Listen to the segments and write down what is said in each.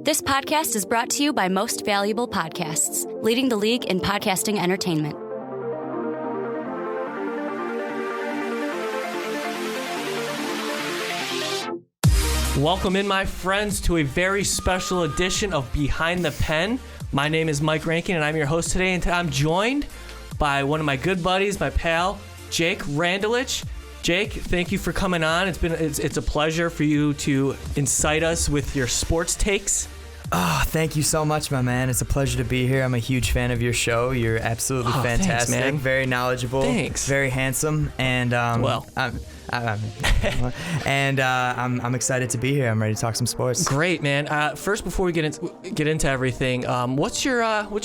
This podcast is brought to you by Most Valuable Podcasts, leading the league in podcasting entertainment. Welcome in, my friends, to a very special edition of Behind the Pen. My name is Mike Rankin, and I'm your host today, and I'm joined by one of my good buddies, my pal, Jake Randulich. Jake, thank you for coming on. It's a pleasure for you to incite us with your sports takes. Oh, thank you so much, my man. It's a pleasure to be here. I'm a huge fan of your show. You're absolutely fantastic. Thanks, man. Very knowledgeable. Thanks. Very handsome, and I'm excited to be here. I'm ready to talk some sports. Great, man. First, before we get into everything, what's your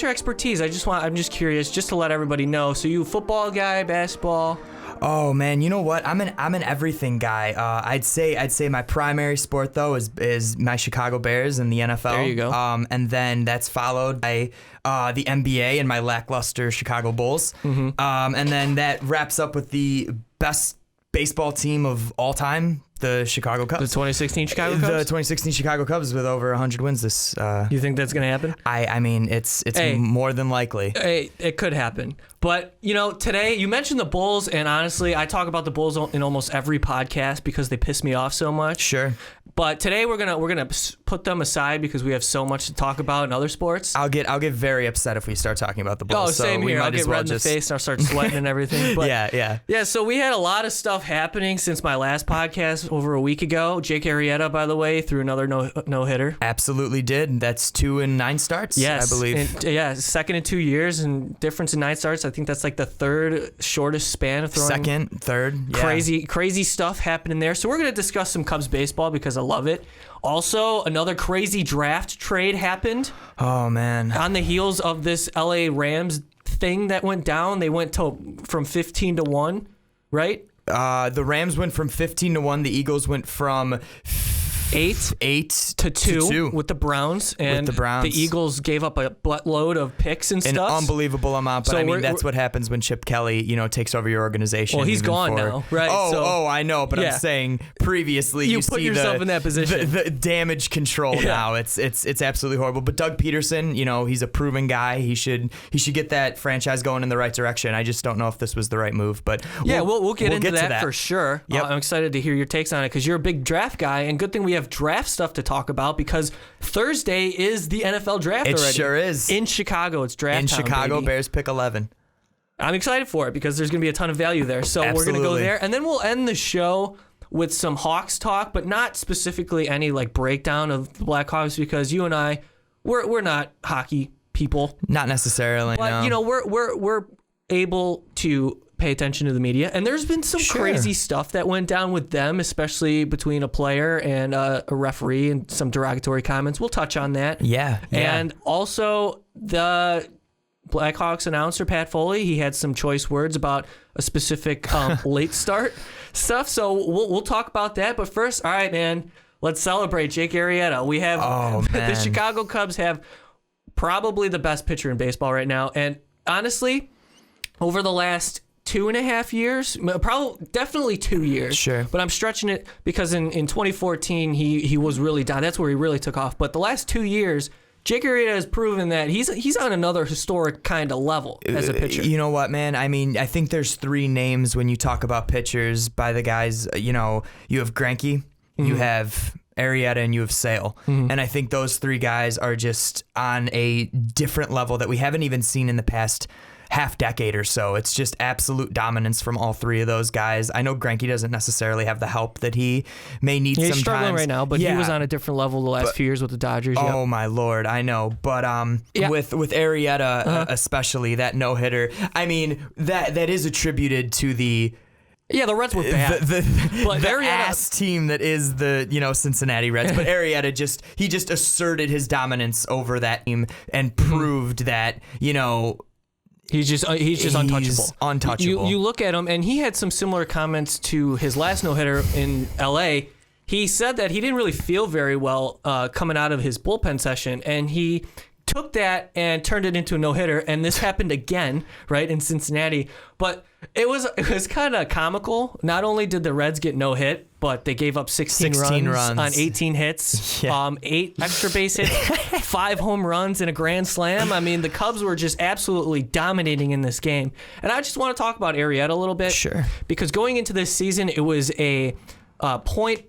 expertise? I'm just curious, just to let everybody know. So, you a football guy, basketball? Oh man, you know what? I'm an everything guy. I'd say my primary sport though is my Chicago Bears in the NFL. There you go. And then that's followed by the NBA and my lackluster Chicago Bulls. Mm-hmm. And then that wraps up with the best baseball team of all time, the Chicago Cubs. The 2016 Chicago Cubs? The 2016 Chicago Cubs with over 100 wins this. You think that's going to happen? I mean, it's more than likely. Hey, it could happen. But, today, you mentioned the Bulls, and honestly, I talk about the Bulls in almost every podcast because they piss me off so much. Sure. But today we're gonna put them aside because we have so much to talk about in other sports. I'll get very upset if we start talking about the Bulls. Oh, same here. I'll get red in the face and I'll start sweating and everything. But yeah. So we had a lot of stuff happening since my last podcast over a week ago. Jake Arrieta, by the way, threw another no hitter. Absolutely did. That's 2 in 9 starts. Yes, I believe. And, second in 2 years and difference in 9 starts. I think that's like the third shortest span of throwing. Second, third. Yeah. Crazy stuff happening there. So we're gonna discuss some Cubs baseball because I love it. Also, another crazy draft trade happened. Oh, man. On the heels of this LA Rams thing that went down, they went from 15-1, right? The Rams went from 15-1. The Eagles went from 8 to 2 with the Browns, and the Eagles gave up a buttload of picks and stuff. An unbelievable amount, but so that's what happens when Chip Kelly, takes over your organization. Well, he's gone now, right? I know, but I'm saying previously you put yourself in that position. The damage control now, it's absolutely horrible. But Doug Peterson, he's a proven guy. He should get that franchise going in the right direction. I just don't know if this was the right move, but we'll get into that for sure. Yep. I'm excited to hear your takes on it because you're a big draft guy, and good thing we have draft stuff to talk about because Thursday is the NFL draft already. It sure is. In Chicago, it's draft time, Chicago, baby. Bears pick 11. I'm excited for it because there's going to be a ton of value there. So We're going to go there, and then we'll end the show with some Hawks talk, but not specifically any breakdown of the Blackhawks because you and I, we're not hockey people. Not necessarily, but, no. We're able to pay attention to the media, and there's been some crazy stuff that went down with them, especially between a player and a referee and some derogatory comments. We'll touch on that. Yeah. And also the Blackhawks announcer, Pat Foley, he had some choice words about a specific late start stuff. So we'll talk about that. But first, all right, man, let's celebrate Jake Arrieta. We have the Chicago Cubs have probably the best pitcher in baseball right now. And honestly, over the last 2.5 years, definitely 2 years. Sure. But I'm stretching it because in 2014 he was really down. That's where he really took off. But the last 2 years, Jake Arrieta has proven that he's on another historic kind of level as a pitcher. You know what, man? I mean, I think there's 3 names when you talk about pitchers by the guys. You have Rankin, you have Arrieta, and you have Sale. Mm-hmm. And I think those 3 guys are just on a different level that we haven't even seen in the past half decade or so. It's just absolute dominance from all 3 of those guys. I know Rankin doesn't necessarily have the help that he may need sometimes. He's struggling right now, but he was on a different level the last few years with the Dodgers. Oh, my Lord, I know. But with Arrieta, especially, that no-hitter, I mean, that is attributed to the... Yeah, the Reds were bad. The ass team that is the Cincinnati Reds. But Arrieta just asserted his dominance over that team and proved that, He's just untouchable. He's untouchable. You look at him, and he had some similar comments to his last no-hitter in L.A. He said that he didn't really feel very well coming out of his bullpen session, and he took that and turned it into a no-hitter, and this happened again, right, in Cincinnati. But it was kind of comical. Not only did the Reds get no hit, but they gave up 16 runs on 18 hits, 8 extra base hits, 5 home runs, and a grand slam. I mean, the Cubs were just absolutely dominating in this game. And I just want to talk about Arrieta a little bit. Sure. Because going into this season, it was a point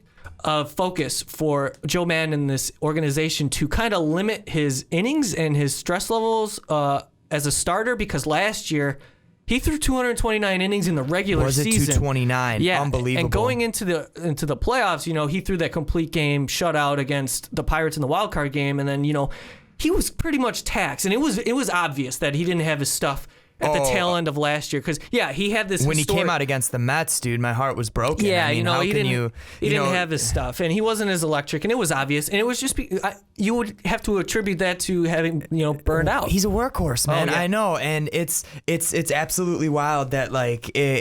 of focus for Joe Madden and this organization to kind of limit his innings and his stress levels as a starter, because last year he threw 229 innings in the regular season. Was it 229? Yeah, Unbelievable. And going into the playoffs, he threw that complete game shutout against the Pirates in the wild card game, and then he was pretty much taxed, and it was obvious that he didn't have his stuff at the tail end of last year, because he had this. When he came out against the Mets, dude, my heart was broken. Yeah, I mean, he didn't have his stuff, and he wasn't as electric, and it was obvious, and it was just you would have to attribute that to having burned out. He's a workhorse, man. Oh, yeah. I know, and it's absolutely wild that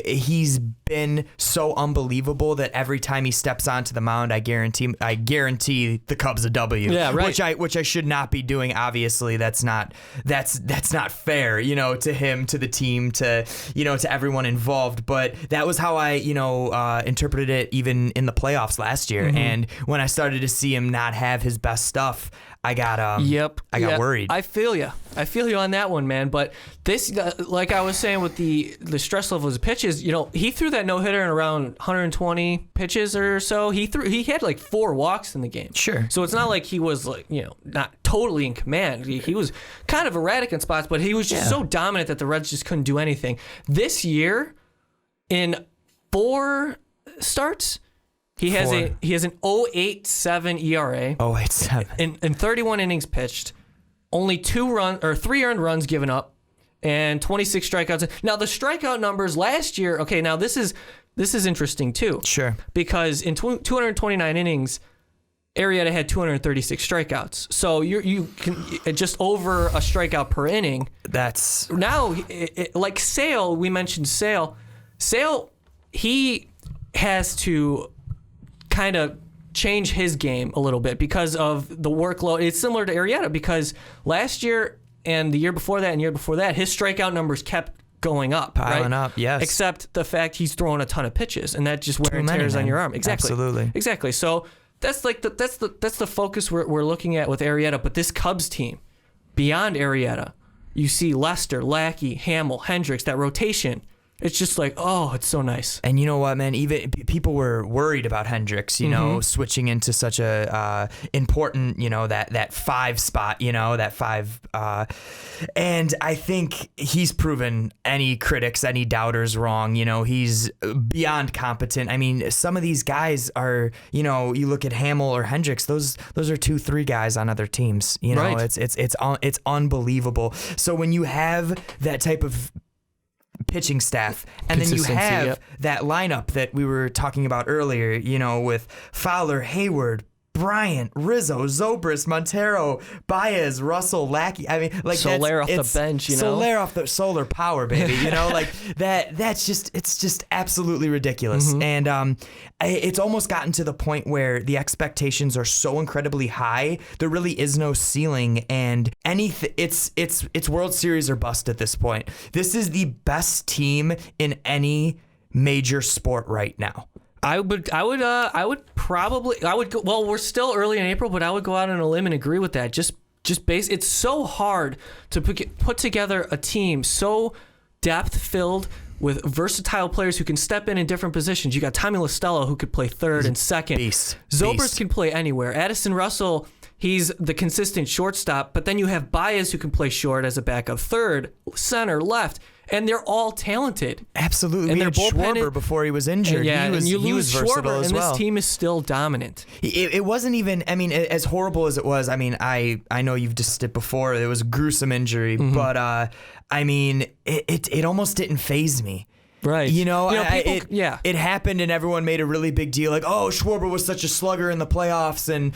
he's been so unbelievable that every time he steps onto the mound, I guarantee the Cubs a W. Yeah, right. Which I should not be doing. Obviously, that's not fair. To him, to the team, to everyone involved. But that was how I interpreted it even in the playoffs last year. Mm-hmm. And when I started to see him not have his best stuff, I got worried. I feel you on that one, man. But this, like I was saying with the stress levels of pitches, he threw that no hitter in around 120 pitches or so. He had like 4 walks in the game. Sure. So it's not like he was not totally in command. He was kind of erratic in spots, but he was just so dominant that the Reds just couldn't do anything. This year, in 4 starts, he has an 0.87 ERA. 0.87. In 31 innings pitched, only 3 earned runs given up, and 26 strikeouts. Now the strikeout numbers last year. Okay, now this is interesting too. Sure. Because in 229 innings, Arrieta had 236 strikeouts. So you can just over a strikeout per inning. That's now like Sale. We mentioned Sale. Sale, he has to kind of change his game a little bit because of the workload. It's similar to Arrieta, because last year and the year before that and year before that, his strikeout numbers kept going up, piling right? up, yes. Except the fact he's throwing a ton of pitches, and that just wear and tears on your arm. Exactly. Absolutely. Exactly. So that's the focus we're looking at with Arrieta. But this Cubs team, beyond Arrieta, you see Lester, Lackey, Hamill, Hendricks, that rotation. It's just like, oh, it's so nice. And you know what, man? Even people were worried about Hendricks, switching into such a important, that 5 spot, that 5. And I think he's proven any critics, any doubters wrong. He's beyond competent. I mean, some of these guys are, you look at Hamill or Hendricks, those are 2-3 guys on other teams. Right. It's unbelievable. So when you have that type of pitching staff, and then you have that lineup that we were talking about earlier, with Fowler, Hayward, Bryant, Rizzo, Zobrist, Montero, Baez, Russell, Lackey. I mean, like Soler off the bench, Soler off the solar power, baby. Like that's just absolutely ridiculous. Mm-hmm. And it's almost gotten to the point where the expectations are so incredibly high, there really is no ceiling, and it's World Series or bust at this point. This is the best team in any major sport right now. I would probably go. Well, we're still early in April, but I would go out on a limb and agree with that. It's so hard to put together a team so depth filled with versatile players who can step in different positions. You got Tommy LaStella, who could play third and second. Zobrist can play anywhere. Addison Russell, he's the consistent shortstop, but then you have Baez, who can play short as a backup, third, center, left. And they're all talented. Absolutely. And we had Schwarber before he was injured. Yeah, he was versatile Schwarber, as and well. this team is still dominant. It wasn't even, I mean, as horrible as it was, I mean, I know you've discussed it before. It was a gruesome injury, but I mean, it almost didn't faze me. Right. It happened and everyone made a really big deal. Like, oh, Schwarber was such a slugger in the playoffs, and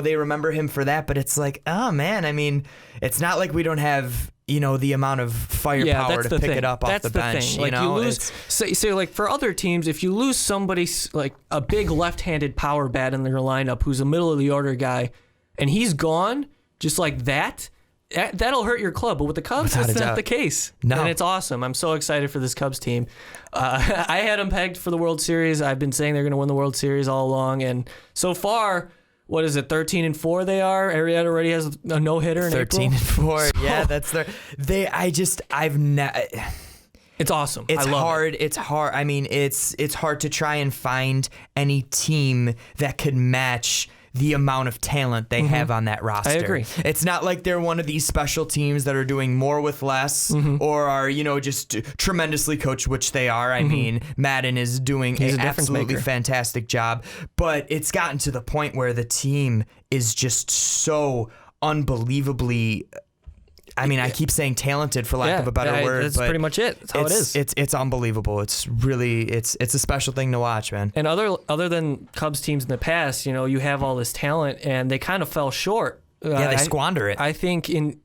they remember him for that. But it's like, oh man, I mean, it's not like we don't have the amount of firepower to pick it up off the bench. Like you lose, say like for other teams, if you lose somebody like a big left-handed power bat in their lineup who's a middle of the order guy, and he's gone, just like that'll hurt your club. But with the Cubs, Without that's a not doubt. the case. No. And it's awesome. I'm so excited for this Cubs team. I had them pegged for the World Series. I've been saying they're going to win the World Series all along. And so far, what is it, 13-4 they are? Arrieta already has a no-hitter in April. 13-4. Yeah, So- that's their. I've never. It's awesome. It's I love hard. It. It's hard. I mean, it's hard to try and find any team that could match the amount of talent they have on that roster. I agree. It's not like they're one of these special teams that are doing more with less or are, just tremendously coached, which they are. I mean, Madden is doing He's an a difference absolutely maker. fantastic job, but it's gotten to the point where the team is just so unbelievably, I mean, I keep saying talented for lack of a better word. That's but pretty much it. That's how it is. It's unbelievable. It's really it's a special thing to watch, man. And other than Cubs teams in the past, you have all this talent, and they kind of fell short. Yeah, they squander it. I think in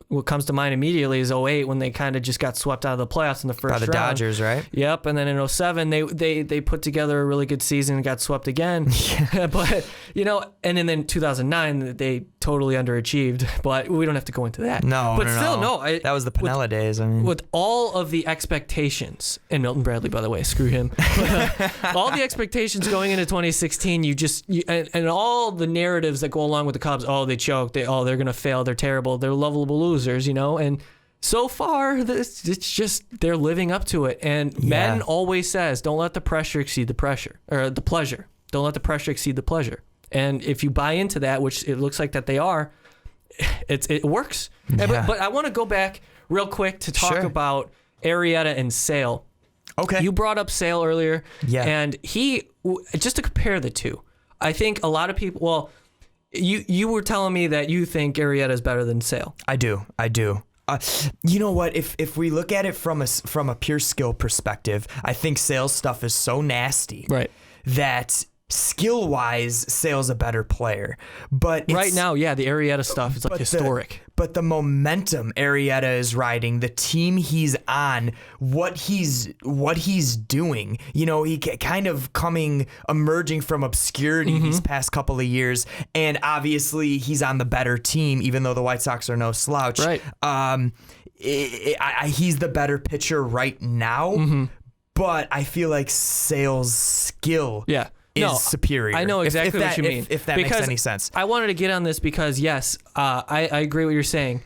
what comes to mind immediately is 2008 when they kind of just got swept out of the playoffs in the first By the round. Dodgers, right? Yep, and then in 2007 they put together a really good season and got swept again. But and then 2009 they totally underachieved. But we don't have to go into that. No, but still, no. That was the Pinella days. I mean, With all of the expectations, and Milton Bradley, by the way, screw him. All the expectations going into 2016, and all the narratives that go along with the Cubs. Oh, they choked. They're going to fail. They're terrible. They're lovable losers. And so far, it's just they're living up to it. And Madden always says, "Don't let the pressure exceed the pressure, or the pleasure. Don't let the pressure exceed the pleasure." And if you buy into that, which it looks like that they are, it works. Yeah. But I want to go back real quick to talk Sure. about Arrieta and Sale. okay. You brought up Sale earlier, Yeah. and just to compare the two, I think a lot of people. Well, you were telling me that you think Arrieta is better than Sale. I do. You know what? If we look at it from a pure skill perspective, I think Sale's stuff is so nasty that skill-wise, Sale's a better player. But Right now, the Arrieta stuff is like historic. But the momentum Arrieta is riding, the team he's on, what he's doing, he kind of emerging from obscurity these past couple of years, and obviously he's on the better team, even though the White Sox are no slouch. Right. He's the better pitcher right now, but I feel like Sale's skill is superior. I know exactly what you mean. If that makes any sense. I wanted to get on this because, yes, I agree what you're saying.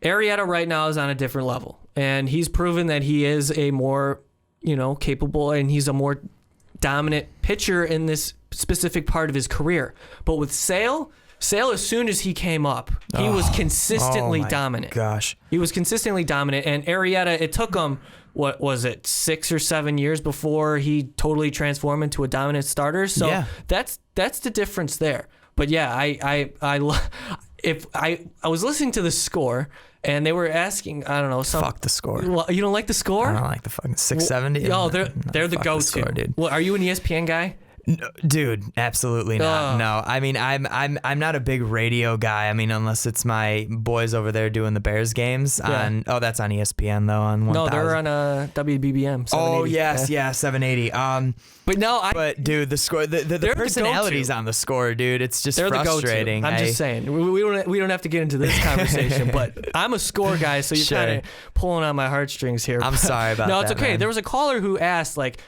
Arrieta right now is on a different level, and he's proven that he is a more, capable, and he's a more dominant pitcher in this specific part of his career. But with Sale, as soon as he came up, he was consistently dominant. Gosh. He was consistently dominant, and Arrieta, it took him, what was it, 6 or 7 years before he totally transformed into a dominant starter. So that's the difference there. But yeah, I was listening to the score, and they were asking, I don't know, Fuck the score. Well, you don't like the score? I don't like the fucking 670. Oh, they're the Fuck go-to. score, dude. Well, are you an ESPN guy? No, dude, absolutely not. No, I mean, I'm not a big radio guy. I mean, unless it's my boys over there doing the Bears games on. Oh, that's on ESPN though. On 1000. No, they're on WBBM. 780. Oh yes, 780. But no, But dude, the score, the personalities on the score, dude, it's just they're frustrating. The go-to. I'm just saying, we don't have to get into this conversation. But I'm a score guy, so you're kind of pulling on my heartstrings here. I'm sorry about that. No, it's okay. Man. There was a caller who asked like,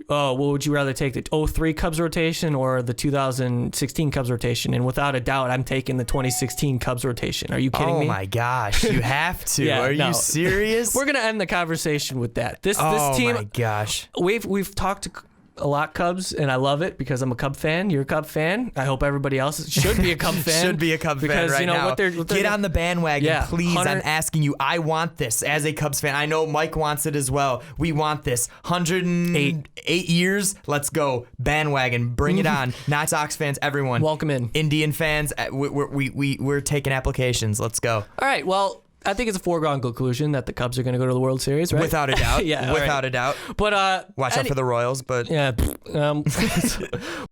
oh, what would you rather take, the 2003 Cubs rotation or the 2016 Cubs rotation? And without a doubt, I'm taking the 2016 Cubs rotation. Are you kidding me? Oh my gosh, you have to. Yeah, Are no. you serious? We're gonna end the conversation with that. This oh team. my gosh. We've talked to a lot Cubs, and I love it because I'm a Cub fan. You're a Cub fan. I hope everybody else should be a Cub fan. Should be a Cub because, fan right now. What they're Get on the bandwagon, please. 100 I'm asking you. I want this as a Cubs fan. I know Mike wants it as well. We want this. 108 years. Let's go. Bandwagon. Bring it on. Not Sox fans, everyone. Welcome in. Indian fans, we're taking applications. Let's go. All right. Well, I think it's a foregone conclusion that the Cubs are going to go to the World Series, right? Without a doubt. Yeah, Without a doubt. But Watch out for the Royals, but yeah.